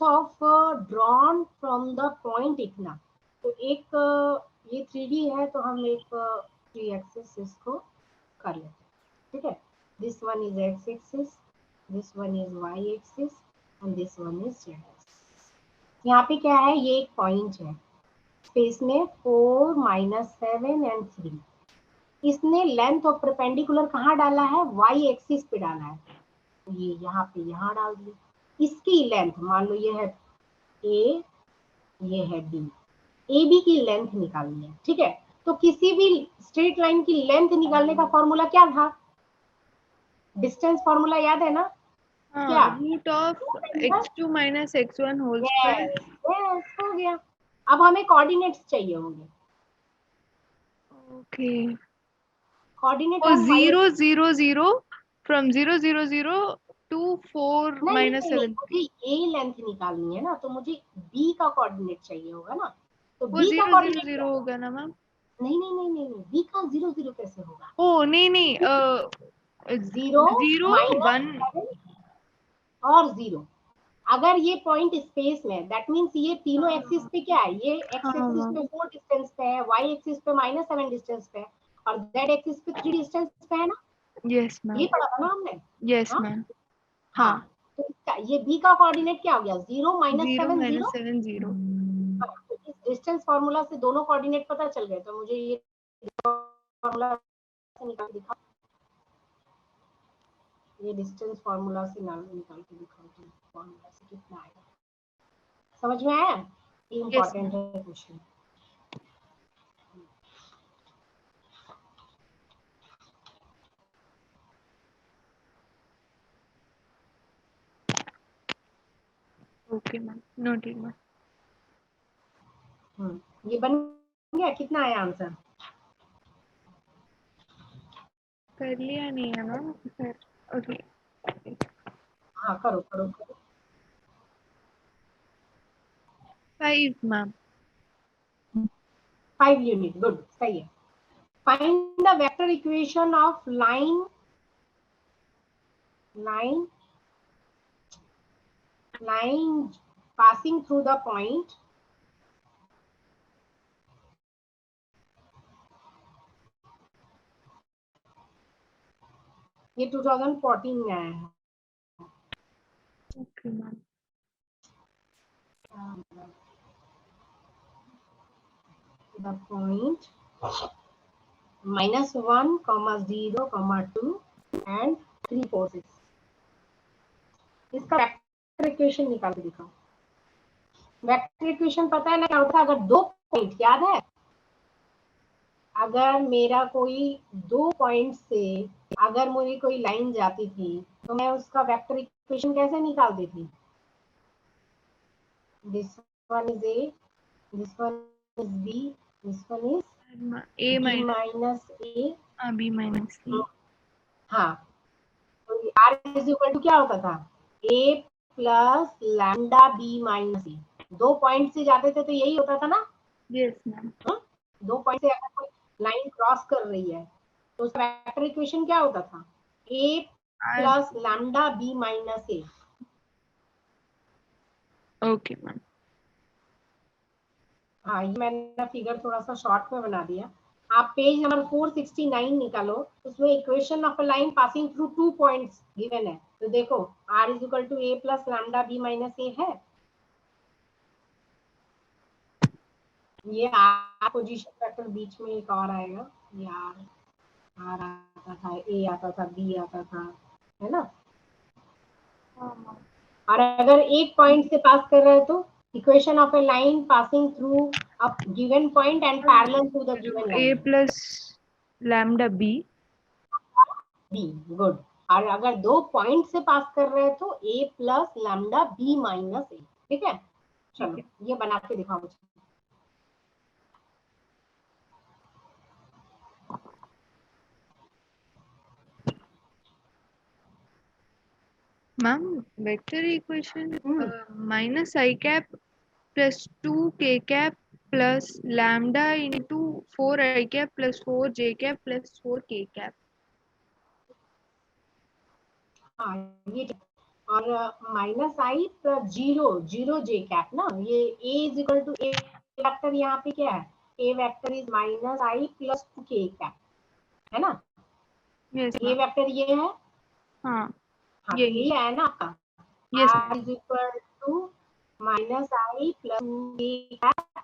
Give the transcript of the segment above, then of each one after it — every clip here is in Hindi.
Of drawn from the point इतना, तो एक ये 3D है तो हम एक 3 एक्सिस इसको कर लेते हैं, ठीक है। This one is X axis, this one is Y axis and this one is Z axis. यहाँ पे क्या है, ये एक पॉइंट है स्पेस में 4 -7 एंड 3। इसने लेंथ ऑफ परपेंडिकुलर कहाँ डाला है, वाई एक्सिस पे डाला है, ये यहाँ पे यहाँ डाल दिया। इसकी लेंथ मान लो ये है ए, ये है बी, ए बी की लेंथ निकालनी है, ठीक है। तो किसी भी स्ट्रेट लाइन की लेंथ निकालने का फॉर्मूला क्या था, डिस्टेंस फॉर्मूला याद है ना, क्या root of x2 - x1 whole square. Yes हो गया। अब हमें कोऑर्डिनेट्स चाहिए होंगे, ओके, कोऑर्डिनेट और हम 0 0 0 फ्रॉम 0 0 0 to 4 नहीं - नहीं, 7 मुझे ए लेंथ निकालनी है ना, तो मुझे बी का कोऑर्डिनेट चाहिए होगा ना, तो वो बी का 0 0 कोऑर्डिनेट 0 होगा ना मैम। नहीं नहीं नहीं नहीं, बी का 0 0 कैसे होगा, ओ नहीं नहीं, 0 0 1 -7 और 0। अगर ये पॉइंट स्पेस में, दैट मींस ये तीनों एक्सिस पे क्या है, ये एक्स हाँ एक्सिस पे मैम, 4 डिस्टेंस पे है, वाई एक्सिस पे -7 डिस्टेंस पे है, और जेड एक्सिस पे 3 डिस्टेंस पे है ना, यस मैम, ये पढ़ा था ना हमने। यस हाँ मैम, हाँ, हाँ, तो इसका ये बी का कोऑर्डिनेट क्या हो गया, 0 0 -7 0। - 7 0। तो इस डिस्टेंस फार्मूला से दोनों कोऑर्डिनेट पता चल गए, तो मुझे ये फार्मूला से निकाल दिखा, ये डिस्टेंस फार्मूला से निकाल के दिखाओ, तो फार्मूला से कितना आएगा, समझ में आया, ये यस इंपॉर्टेंट मैम, है question. Okay ma'am, noted ma'am. ये बन गया, कितना आया आंसर, कर लिया नहीं है मैम, सर। ओके, हाँ करो करो करो। 5 मैम। 5 यूनिट, गुड, सही है। Find the vector equation of line passing through the point ये 2014 में आया है। Okay ma'am, The point -1, 0, 2 and 3 4 6, इसका वेक्टर इक्वेशन निकाल के दिखाओ। वेक्टर इक्वेशन पता है ना क्या होता है, अगर दो पॉइंट याद है, अगर मेरा कोई 2 पॉइंट से अगर मेरी कोई लाइन जाती थी तो मैं उसका वेक्टर इक्वेशन कैसे निकालती थी, this one is A, this one is B, this one is a B minus minus A. b minus c। हाँ, तो आर इज इक्वल टू क्या होता था, ए प्लस लैम्डा बी माइनस सी। 2 पॉइंट से जाते थे तो यही होता था ना, यस मैम, 2 पॉइंट से अगर कोई लाइन क्रॉस कर रही है तो उसका वेक्टर इक्वेशन क्या होता था, ए प्लस लैम्डा बी माइनस ए। ओके मैम, हाँ, ये मैंने फिगर थोड़ा सा शॉर्ट में बना दिया। आप पेज नंबर 469 निकालो, उसमें equation of a line passing through 2 points given है, तो देखो r is equal to a plus lambda b minus a है, ये आर पोजीशन वेक्टर बीच में एक और आएगा, ये आर आता था, ए आता था, बी आता था, है ना। और अगर एक पॉइंट से पास कर रहे हो तो equation of a line passing through a given point and parallel to the given a line, plus lambda b। B, good. और अगर 2 पॉइंट से पास कर रहे हो तो ए प्लस लैम्डा बी माइनस ए, ठीक है। ठीक चलो है ये बना के दिखाओ मुझे। Ma'am, vector equation minus i cap plus 2 k cap plus lambda into 4 i cap plus 4 j cap plus 4 k cap. हाँ ये और minus i plus zero j cap ना, ये a is equal to a vector, यहाँ पे क्या है, a vector is minus i plus two k cap, है ना, यस ए मैम। वेक्टर ये है, हाँ हाँ तो यही। ये है ना आपका, yes ma'am. R is equal to minus i plus k cap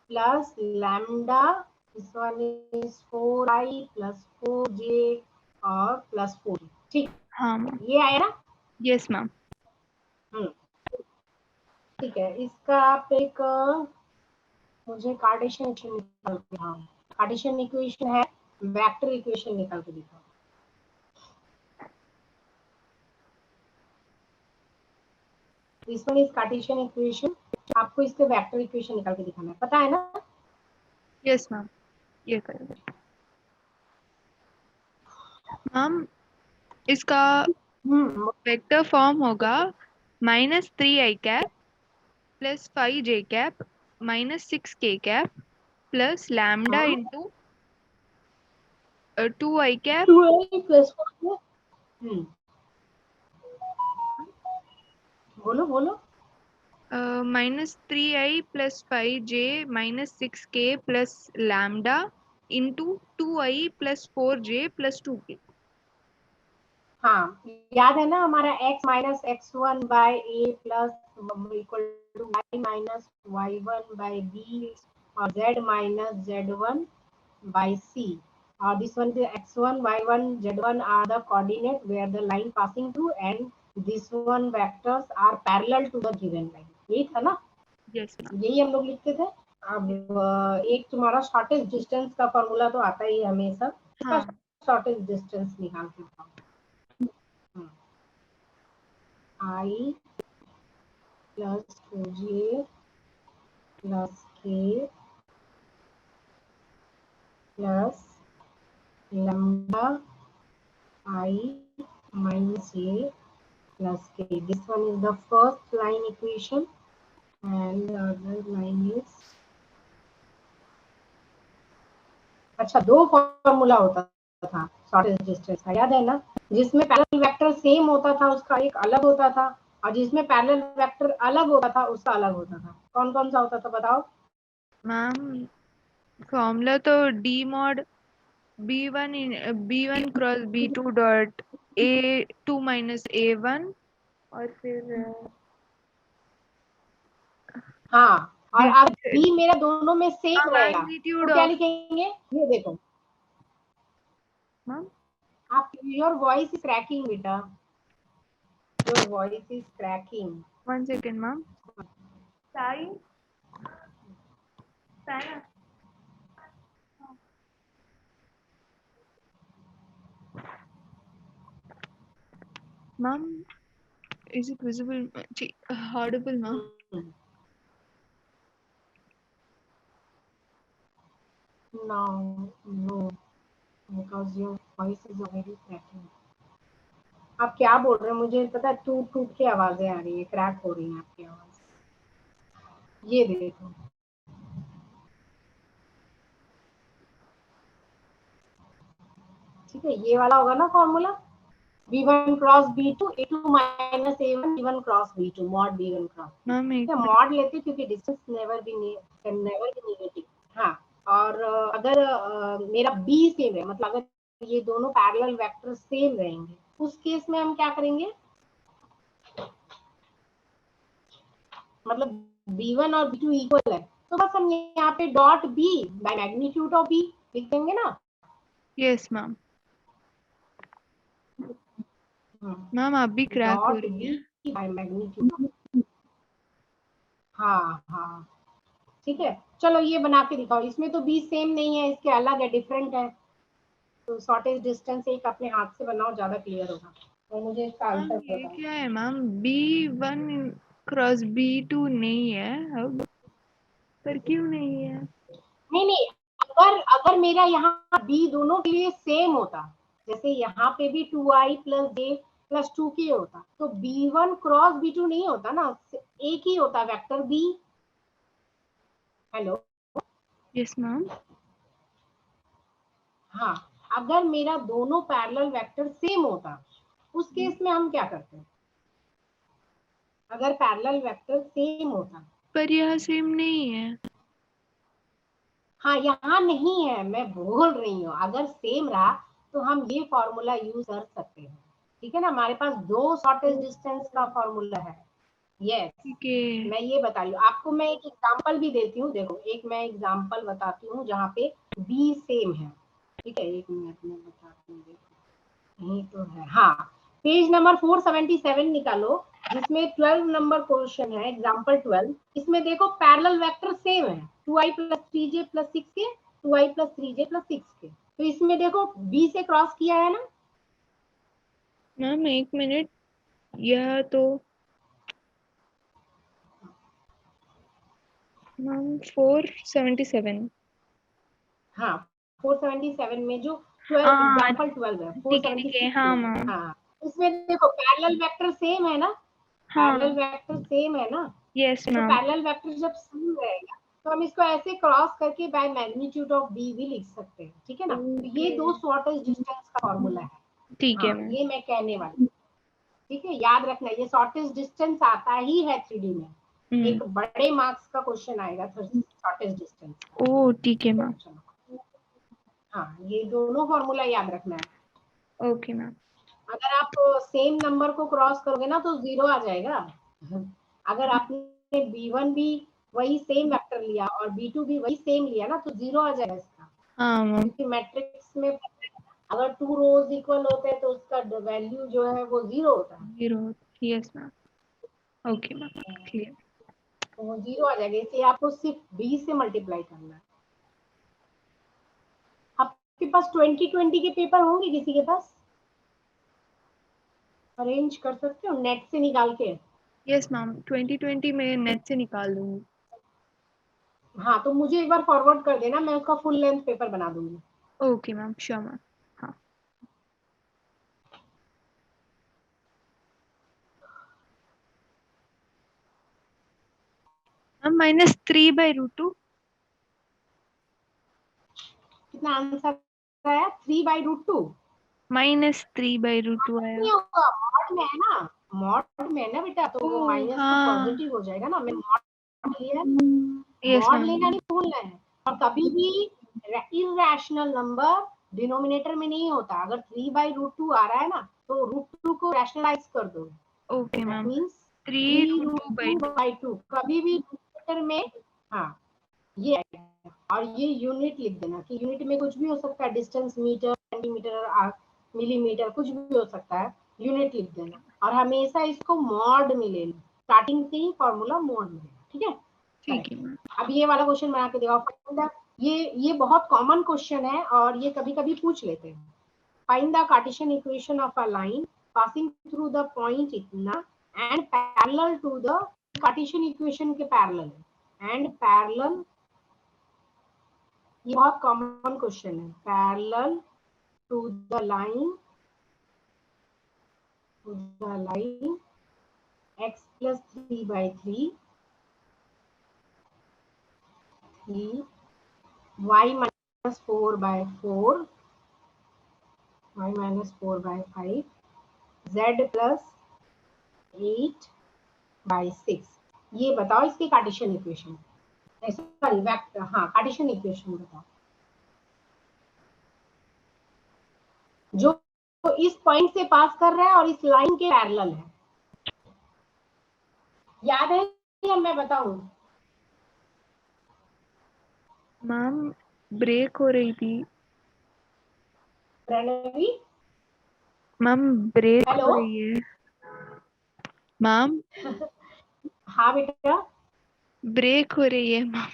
plus lambda, this one is 4i plus 4j और प्लस 4, ठीक, हाँ मैम। ये आया ना। Yes ma'am. ठीक है, इसका आप एक मुझे कार्टेशियन इक्वेशन निकाल के, हाँ कार्टेशियन इक्वेशन है, वेक्टर इक्वेशन निकाल के दिखाओ। This one is Cartesian equation, आपको इसके वेक्टर इक्वेशन निकाल के दिखाना है, पता है ना। यस मैम, ये करेंगे मैम। इसका वेक्टर फॉर्म होगा -3i cap plus 5j cap minus 6k cap plus lambda into 2i cap 2i plus 4, बोलो बोलो। -3i plus 5j minus 6k plus lambda into 2i plus 4j plus 2k। हाँ याद है ना हमारा x minus x1 by A plus equal to y minus y1 by B और z minus z1 by c, this one the x1 y1 z1 are the coordinate where the line passing through and this one vectors are parallel to the given line, यही था ना, यस मैम। यही हम लोग लिखते थे। अब एक तुम्हारा शॉर्टेज डिस्टेंस का फॉर्मूला तो आता ही है हमेशा, इसका हाँ शॉर्टेज डिस्टेंस निकाल के बताओ। I plus 2j plus k plus lambda I minus a plus k. This one is the first line equation and the other line is, अच्छा दो फॉर्मूला होता था शॉर्टेज डिस्टेंस का, याद है ना, जिसमें पैरेलल वेक्टर सेम होता था उसका एक अलग होता था, और जिसमें पैरेलल वेक्टर अलग होता था उसका अलग होता था, कौन कौन सा होता था बताओ। मैम, फॉर्मूला तो D mod B1 cross B2 dot A2 minus A1 और फिर हाँ, और अब बी मेरा दोनों में सेम रहेगा मैग्नीट्यूड तो क्या ऑफ। लिखेंगे, ये देखो मैम आप, योर वॉइस इज क्रैकिंग बेटा, your voice is cracking. 1 second ma'am. Sai Sai ma'am, is it visible? Audible ma'am? No, no, because your voice is already cracking. आप क्या बोल रहे हैं मुझे पता है, टूट टूट के आवाजें आ रही है, क्रैक हो रही है आपकी आवाज, ये देखो ठीक है, ये वाला होगा ना formula, b1 cross b2 a2 minus a1 b1 cross b2 mod b1 cross, ma'am एक मॉड लेते क्योंकि डिस्टेंस नेवर बी नेगेटिव। हाँ, और अगर मेरा b सेम है, मतलब अगर ये दोनों पैरेलल वेक्टर सेम रहेंगे उस केस में हम क्या करेंगे, मतलब b1 और b2 इक्वल है तो बस हम यहाँ पे dot b by magnitude of b लिख देंगे ना। Yes ma'am. मैम आप भी क्रैक हो डॉट रही है। b बाय मैग्नीट्यूड, हाँ हाँ ठीक है, चलो ये बना के दिखाओ, इसमें तो b सेम नहीं है, इसके अलग है, डिफरेंट है, तो शॉर्टेज डिस्टेंस एक अपने हाथ से बनाओ, ज्यादा क्लियर होगा। तो मुझे इसका मैम आंसर ये बताओ। क्या है मैम, B1 क्रॉस B2 नहीं है अब, पर क्यों नहीं है? नहीं नहीं, अगर अगर मेरा यहाँ b दोनों के लिए सेम होता, जैसे यहाँ पे भी 2i plus j plus 2k होता, तो b1 क्रॉस b2 नहीं होता ना, एक ही होता vector b। Hello, yes ma'am. हाँ, अगर मेरा दोनों पैरेलल वेक्टर सेम होता उस केस में हम क्या करते हैं, अगर पैरेलल वेक्टर सेम होता। पर यह सेम नहीं है। हाँ यहाँ नहीं है, मैं बोल रही हूँ अगर सेम रहा तो हम ये फॉर्मूला यूज कर सकते हैं, ठीक है ना। हमारे पास दो शॉर्टेज डिस्टेंस का फॉर्मूला है। यस ठीक है। मैं ये बता रही हूँ आपको। मैं एक एग्जांपल भी देती हूँ, देखो एक मैं एग्जांपल बताती हूँ जहाँ पे बी सेम है, ठीक है। एक मिनट में बताती हूँ, देखो यही तो है। हाँ पेज नंबर 477 निकालो, जिसमें 12 नंबर क्वेश्चन है, एग्जांपल 12। इसमें देखो पैरेलल वेक्टर सेम है, 2i प्लस 3j प्लस 6 के, 2i प्लस 3j प्लस 6 के। तो इसमें देखो बी से क्रॉस किया है ना। मैम एक मिनट, यह तो मैम 477। हाँ 477 में जो 12 हाँ एग्जांपल 12 है, ठीक है 476 हाँ में। मैम। हाँ इसमें देखो पैरेलल वेक्टर सेम है ना, पैरेलल हाँ वेक्टर सेम है ना। यस तो मैम। पैरेलल वेक्टर जब सेम रहेगा तो हम इसको ऐसे क्रॉस करके बाय मैग्नीट्यूड ऑफ बी भी लिख सकते हैं, ठीक है ना। तो ओके ये दो शॉर्टेज डिस्टेंस का फॉर्मूला है। ठीक है हाँ मैम। ये मैं कहने वाली, ठीक है याद रखना। ये शॉर्टेज डिस्टेंस आता ही है 3D में, एक बड़े मार्क्स का क्वेश्चन आएगा शॉर्टेज डिस्टेंस का, ओ ठीक है ठीक है। मैम। चलो हाँ ये दोनों फॉर्मूला याद रखना है। Okay ma'am. अगर आप सेम नंबर को क्रॉस करोगे ना तो 0 आ जाएगा। अगर आपने B1 भी वही सेम वेक्टर लिया और B2 भी वही सेम लिया ना तो 0 आ जाएगा इसका, हाँ मैम। क्योंकि मैट्रिक्स में अगर 2 रोज इक्वल होते हैं तो उसका वैल्यू जो है वो 0 होता है। 0। Yes ma'am. Okay ma'am clear. तो वो 0 आ जाएगा, इसलिए आपको सिर्फ B से मल्टीप्लाई करना है। आपके पास 2020 के पेपर होंगे किसी के पास, अरेंज कर सकते हो नेट से निकाल के। यस मैम 2020 में नेट से निकाल दूंगी। हाँ तो मुझे एक बार फॉरवर्ड कर देना, मैं उसका फुल लेंथ पेपर बना दूंगी। Okay ma'am sure ma'am. हाँ मैम -3/√2। कितना आंसर आया? 3/√2 -3/√2 आया। नहीं होगा, मॉड में है ना, मॉड में है ना बेटा, तो वो ओह माइनस तो हाँ। पॉजिटिव हो जाएगा ना। मैं मॉड लिया है, यस मॉड मैम। लेना नहीं भूलना है। और कभी भी इरेशनल नंबर डिनोमिनेटर में नहीं होता। अगर 3/√2 आ रहा है ना तो √2 को रैशनलाइज कर दो, ओके दैट मैम मींस 3√2/2। 3√2/2 कभी भी डिनोमिनेटर में। हाँ ये आएगा। और ये यूनिट लिख देना कि यूनिट में कुछ भी हो सकता है, डिस्टेंस मीटर सेंटीमीटर मिलीमीटर कुछ भी हो सकता है, यूनिट लिख देना। और हमेशा इसको मॉड में ले लो, स्टार्टिंग से ही फॉर्मूला मॉड में लेना, ठीक है। ठीक है मैम। अब ये वाला क्वेश्चन बना के देखो। ये बहुत कॉमन क्वेश्चन है और ये कभी कभी पूछ लेते हैं। Find the Cartesian equation of a line passing through the point इतना and parallel to the, Cartesian equation के पैरेलल एंड पैरेलल, ये बहुत कॉमन क्वेश्चन है। Parallel to the line, x plus 3/3 y minus 4/4 y minus 4/5 z plus 8/6। ये बताओ इसके कार्टेशियन इक्वेशन, सॉरी वेक्टर, हाँ कार्टेशियन इक्वेशन बताओ जो तो इस पॉइंट से पास कर रहा है और इस लाइन के पैरेलल है। याद है या मैं बताऊं? मैम ब्रेक हो रही थी। Pranavi ma'am break hello. हो रही है। मैम हाँ बेटा। ब्रेक हो रही है मैम।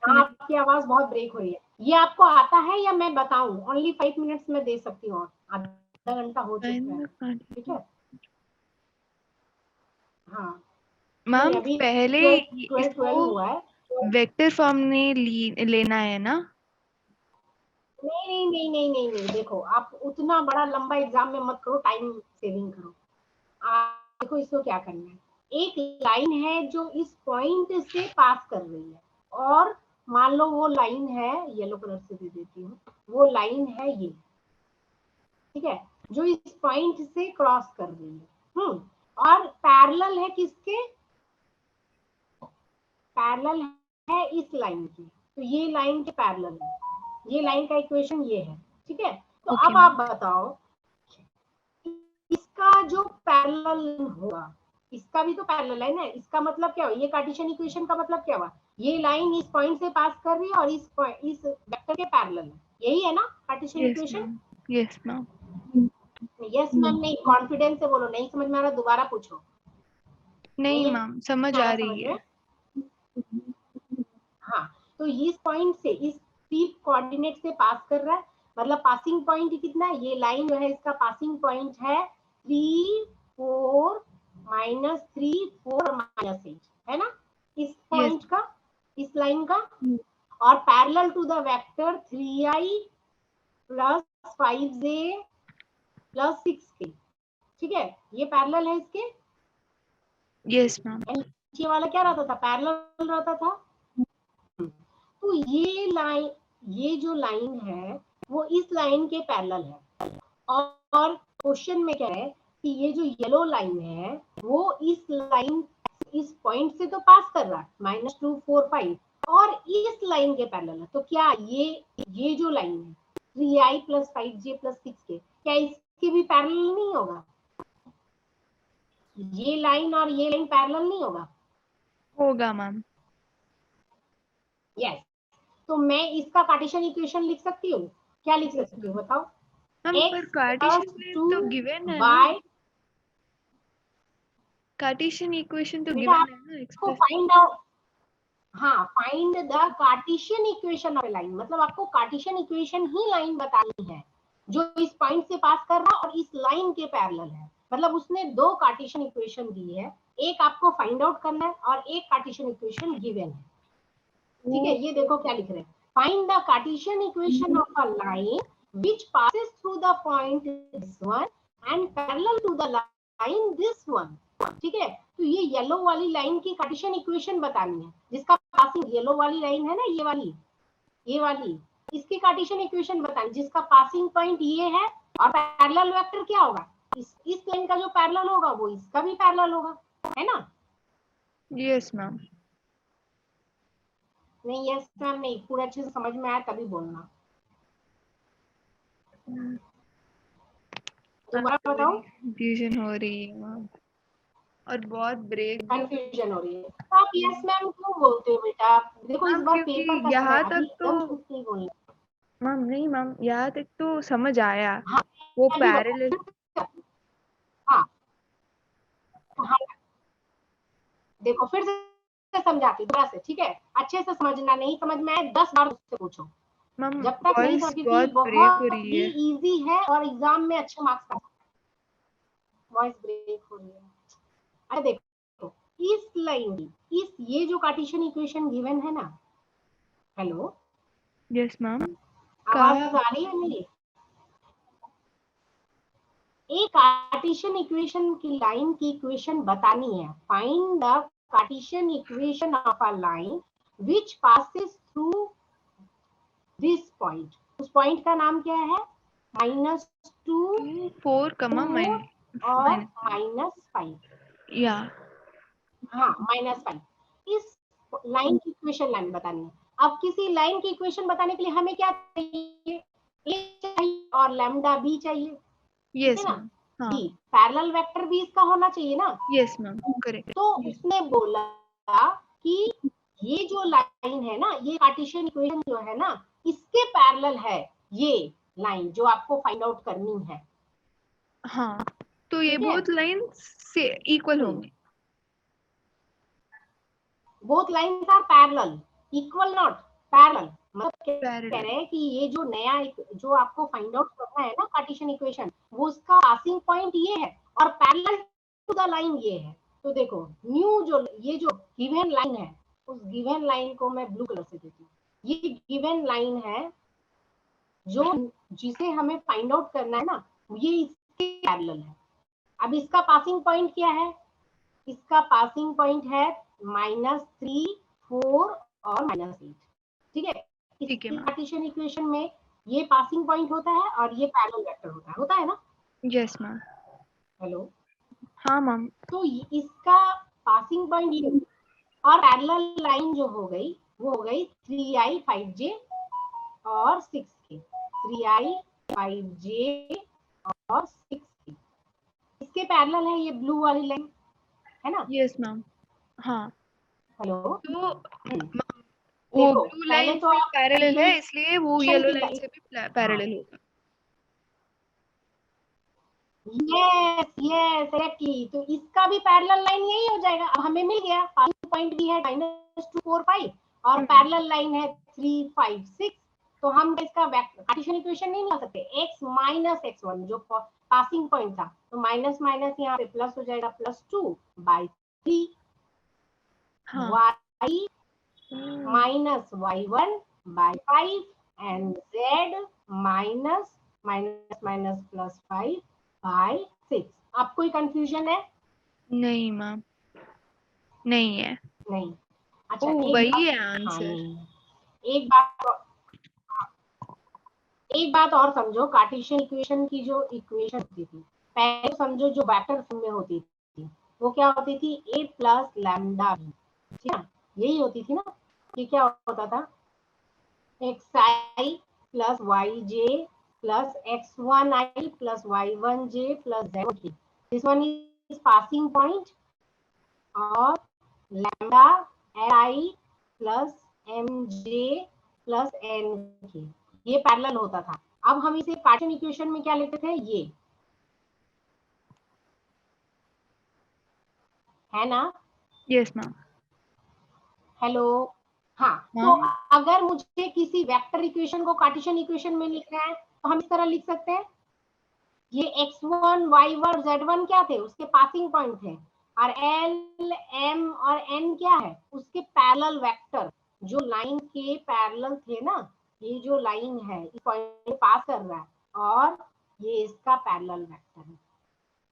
हाँ आपकी आवाज बहुत ब्रेक हो रही है। ये आपको आता है या मैं बताऊं? ओनली 5 मिनट्स में दे सकती हूँ, आधा घंटा हो चुका है, ठीक है। हाँ नहीं मैम अभी पहले 12 इसको हुआ है। वेक्टर फॉर्म में लेना है ना। नहीं नहीं नहीं नहीं नहीं, देखो आप उतना बड़ा लंबा एग्जाम में मत करो, टाइम सेविंग करो। आप देखो इसको क्या करना है, एक लाइन है जो इस पॉइंट से पास कर रही है, और मान लो वो लाइन है, येलो कलर से दे देती हूँ, वो लाइन है ये, ठीक है, जो इस पॉइंट से क्रॉस कर रही है। और पैरेलल है किसके, पैरेलल है इस लाइन की, तो ये लाइन के पैरेलल है, ये लाइन का इक्वेशन ये है, ठीक है। तो Okay, अब आप बताओ इसका जो पैरेलल होगा, इसका भी तो पैरेलल है ना, इसका मतलब क्या हुआ, ये कार्टेशियन इक्वेशन का मतलब क्या हुआ, ये लाइन इस पॉइंट से पास कर रही है और इस वेक्टर के पैरेलल है, यही है ना Cartesian yes equation. ma'am, yes ma'am, yes ma'am नहीं, कॉन्फिडेंस से बोलो, नहीं समझ में आ रहा दोबारा पूछो। नहीं नहीं मैम समझ आ आ रहा समझ रही है। में, हाँ, तो इस पॉइंट से इस 3 कोऑर्डिनेट से पास कर रहा है, मतलब पासिंग पॉइंट कितना है, ये लाइन जो है इसका पासिंग पॉइंट है 3 4 -3 4 -8 है ना, इस Yes, पॉइंट का, इस लाइन का, और parallel to the vector 3i plus 5j plus 6k, ठीक है, ये पैरेलल है इसके। yes ma'am, नीचे वाला क्या रहता था, पैरेलल रहता था। तो ये लाइन, ये जो लाइन है वो इस लाइन के पैरेलल है, और क्वेश्चन में क्या है कि ये जो येलो लाइन है वो इस लाइन, इस पॉइंट से तो पास कर रहा है -2 4 5, और इस लाइन के पैरेलल है, तो क्या ये जो लाइन है 3i plus 5j plus 6k, क्या इसके भी पैरेलल नहीं होगा, ये लाइन और ये लाइन पैरेलल नहीं होगा। होगा मैम। यस, तो मैं इसका कार्टेशियन इक्वेशन लिख सकती हूँ, क्या लिख Yes सकती हूँ ma'am, बताओ, मैम पर x कार्टेशियन प्लस प्लेन 2 तो गिवन है ना, y, कार्टेशियन इक्वेशन तो बेटा गिवन है ना आपको एक्सप्रेस। फाइंड आउट, हाँ find the Cartesian equation of line, मतलब आपको कार्टेशियन इक्वेशन ही लाइन बतानी है जो इस पॉइंट से पास कर रहा है और इस लाइन के पैरेलल है, मतलब उसने 2 कार्टेशियन इक्वेशन दी है, एक आपको फाइंड आउट करना है और एक कार्टेशियन इक्वेशन गिवन है, ठीक है। ये देखो क्या लिख रहे हैं, find the Cartesian equation of a line which passes through the point this one and parallel to the line this one, ठीक है। तो ये येलो वाली लाइन की कार्टेशियन इक्वेशन बतानी है, जिसका पासिंग, येलो वाली लाइन है ना, ये वाली इसकी कार्टेशियन इक्वेशन बतानी, जिसका पासिंग पॉइंट ये है, और पैरेलल वेक्टर क्या होगा, इस लाइन का जो पैरेलल होगा वो इसका भी पैरेलल होगा, है ना। Yes ma'am. नहीं यस मैम नहीं, पूरा अच्छे से समझ में आया तभी बोलना, दोबारा बताओ। कंफ्यूजन हो रही है मैम, और बहुत ब्रेक भी हो रही कंफ्यूजन हो रही है तो आप यस मैम क्यों बोलते हो बेटा, देखो इस मैम, बार क्योंकि पेपर का समय यहाँ अभी तक तो एकदम झूठ नहीं बोलना। मैम, नहीं मैम, यहाँ तक तो समझ आया, हाँ वो अभी पैरेलल। बता, हाँ हाँ, देखो फिर से समझाती दोबारा से, ठीक है, अच्छे से समझना, नहीं समझ में आए 10 बार उससे पूछो, मैम जब तक नहीं वॉइस समझ, क्योंकि बहुत ब्रेक हो बहुत रही ही है। इजी है और एग्जाम में अच्छे मार्क्स आते हैं। वॉइस ब्रेक हो रही है, अरे देखो इस लाइन की, इस ये जो कार्टेशियन इक्वेशन गिवन है ना, हेलो यस मैम, कहा। आवाज आ रही है मेरी, एक कार्टेशियन इक्वेशन की लाइन की इक्वेशन बतानी है, find the Cartesian equation of a line which passes through this point, उस पॉइंट का नाम क्या है, -2 4 कमा 4 और -5, या हाँ -5, इस लाइन की इक्वेशन लाइन बतानी है। अब किसी लाइन की इक्वेशन बताने के लिए हमें क्या चाहिए, a चाहिए और लैम्डा b चाहिए, ठीक है यस ना, मैम। हाँ, b पैरेलल वेक्टर भी इसका होना चाहिए ना। Yes ma'am, correct. तो उसने बोला कि ये जो लाइन है ना, ये कार्टेशियन इक्वेशन जो है ना, इसके पैरेलल है ये लाइन जो आपको फाइंड आउट करनी है, हाँ, तो ये ठीक है। बोथ लाइन से इक्वल होंगे। Both lines are parallel, equal not parallel, मतलब कह पैरेलल। रहे हैं कि ये जो नया जो आपको फाइंड आउट करना है ना कार्टेशियन इक्वेशन, वो उसका पासिंग पॉइंट ये है और पैरेलल टू द लाइन ये है। तो देखो न्यू जो ये जो गिवन लाइन है, उस गिवन लाइन को मैं ब्लू कलर से देती हूँ, ये गिवन लाइन है जो जिसे हमें फाइंड आउट करना है ना, ये इसके पैरेलल है। अब इसका पासिंग पॉइंट क्या है, इसका पासिंग पॉइंट है -3 4 और -8, ठीक है। ठीक है इसकी मैम। कार्टेशियन इक्वेशन में ये पासिंग पॉइंट होता है और ये पैरेलल वेक्टर होता है ना। Yes ma'am. हेलो हाँ मैम। तो इसका पासिंग पॉइंट ये और पैरेलल लाइन जो हो गई वो हो गई 3i 5j और 6k, 3i 5j और 6k, इसके पैरेलल है ये ब्लू वाली लाइन, है ना? Yes ma'am. हाँ हेलो, तो वो देखो ब्लू पहले लाइन तो से आप पैरेलल है, इसलिए वो इक्वेशन येलो की लाइन से भी पैरेलल होगा। यस यस एक्टली, तो इसका भी पैरेलल लाइन यही हो जाएगा। अब हमें मिल गया पासिंग पॉइंट भी है -2 4 5 और पैरेलल लाइन है 3 5 6, तो हम इसका कार्टेशियन इक्वेशन नहीं निकाल सकते। x माइनस x1 जो पासिंग पॉइंट था, तो माइनस माइनस यहाँ पे प्लस हो जाएगा, +2/3 y minus y1/5 and z minus minus minus plus 5/6। आप कोई कंफ्यूजन है? नहीं मैम, नहीं है। नहीं। अच्छा ओ एक वही बात, है हाँ आंसर। नहीं, एक बात और समझो, कार्टेशियन इक्वेशन की जो इक्वेशन होती थी पहले समझो, जो वेक्टर फॉर्म में होती थी वो क्या होती थी, a प्लस लैम्डा, ठीक है, यही होती थी ना। ये क्या होता था, xi plus yj plus x1i plus y1j plus z1k, this one is passing point, और lambda li plus mj plus nk, ये पैरेलल होता था। अब हम इसे कार्टेशियन इक्वेशन में क्या लिखते थे, ये है ना? Yes ma'am. हेलो, हाँ, तो मैम अगर मुझे किसी वेक्टर इक्वेशन को कार्टेशियन इक्वेशन में लिखना है तो हम इस तरह लिख सकते हैं, ये x1 y1 z1 क्या थे, उसके पासिंग पॉइंट थे, और l m और n क्या है, उसके पैरेलल वेक्टर, जो लाइन के पैरेलल थे ना, ये जो लाइन है इस पॉइंट पास कर रहा है, और ये इसका पैरेलल वेक्टर है।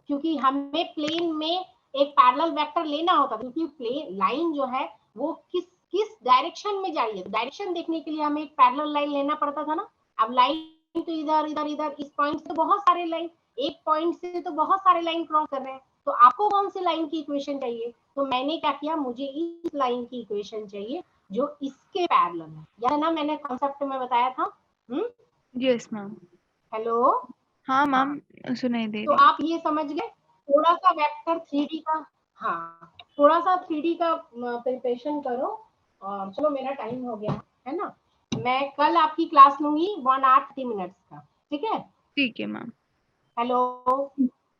क्योंकि हमें प्लेन में एक पैरेलल वेक्टर लेना होता है, क्योंकि प्लेन लाइन जो है वो किस किस डायरेक्शन में जा रही है, डायरेक्शन देखने के लिए हमें एक पैरेलल लाइन लेना पड़ता था ना। अब लाइन तो इधर इधर इधर, इस पॉइंट से बहुत सारे लाइन, एक पॉइंट से तो बहुत सारे लाइन क्रॉस कर रहे हैं, तो आपको कौन सी लाइन की इक्वेशन चाहिए, तो मैंने क्या किया, मुझे इस लाइन की इक्वेशन चाहिए जो इसके पैरेलल है, या ना मैंने कॉन्सेप्ट में बताया था। Yes ma'am. हेलो, हाँ हाँ, मैम सुनाई दे तो रही। आप ये समझ गए थोड़ा सा वेक्टर 3D का, हाँ थोड़ा सा 3D का प्रिपरेशन करो। और चलो मेरा टाइम हो गया है ना, मैं कल आपकी क्लास लूंगी 1 आवर 30 मिनट्स का, ठीक है? ठीक है मैम। हेलो,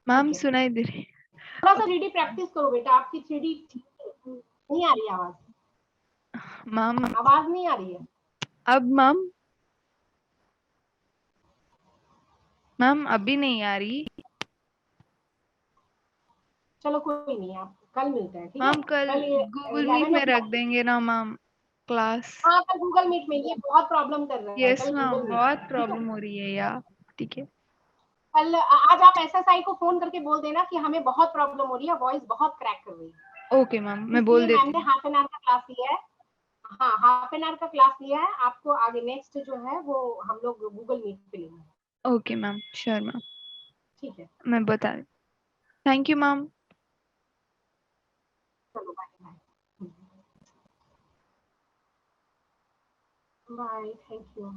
मैम ठीक है, सुनाई दे रही। थोड़ा सा 3D प्रैक्टिस करो बेटा, आपकी 3D नहीं आ रही है आवाज, मैम आवाज नहीं आ रही है। अब मैम अभी नहीं आ रही। चलो कोई नहीं, आप कल मिलते हैं, ठीक है? मैम कल कल गूगल मीट 11 में रख o'clock, देंगे ना मैम क्लास। हाँ कल गूगल मीट में, ये बहुत प्रॉब्लम कर रहा है, यस कल मैम गूगल मीट, बहुत ठीक है? प्रॉब्लम हो रही है यार। ठीक है। कल आज आप एसएसआई को फोन करके बोल देना कि हमें बहुत प्रॉब्लम हो रही है, वॉइस बहुत क्रैक कर रही है, ओके मैम मैं बोल इसलिए मैम देती ने हूँ। हाफ एन आवर का क्लास लिया है। हाँ हाफ एन आवर का क्लास लिया है, आपको आगे नेक्स्ट जो है वो हम लोग गूगल मीट पे लेंगे। Okay ma'am sure ma'am. ठीक है, मैं बता रही। Thank you ma'am. चलो bye bye bye, thank you.